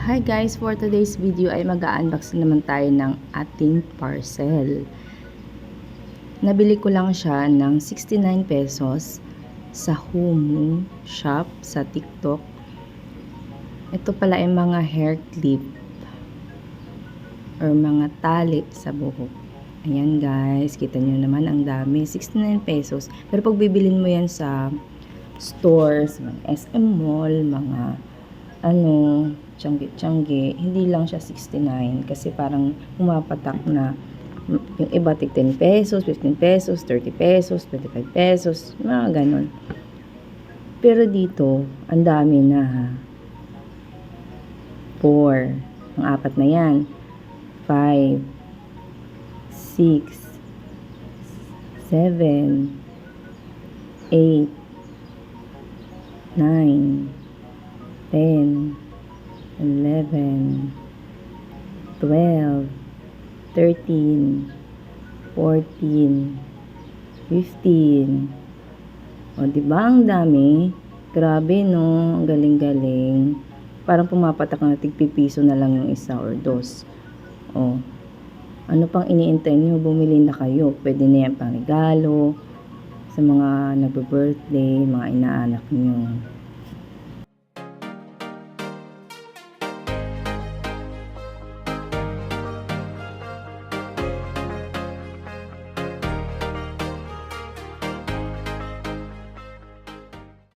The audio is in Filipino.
Hi guys, for today's video ay mag-unbox naman tayo ng ating parcel. Nabili ko lang siya ng 69 pesos sa Humu shop sa TikTok. Ito pala ay mga hair clip or mga tali sa buhok. Ayan guys, kita nyo naman ang dami, 69 pesos. Pero pag bibilin mo yan sa stores, mga SM Mall, mga tiyangge, hindi lang siya 69 kasi parang pumapatak na yung iba tig 10 pesos, 15 pesos, 30 pesos, 25 pesos, mga ganon. Pero dito, ang dami na ha. 4, ang apat na yan, 5, 6, 7, 8, 9, 10, 11, 12, 13, 14, 15. O, diba ang dami? Grabe, no? Ang galing-galing. Parang pumapatak na tigpipiso na lang yung isa or dos. O, ano pang iniintay nyo? Bumili na kayo. Pwede na yan pang regalo sa mga nagbe-birthday, mga inaanak nyo.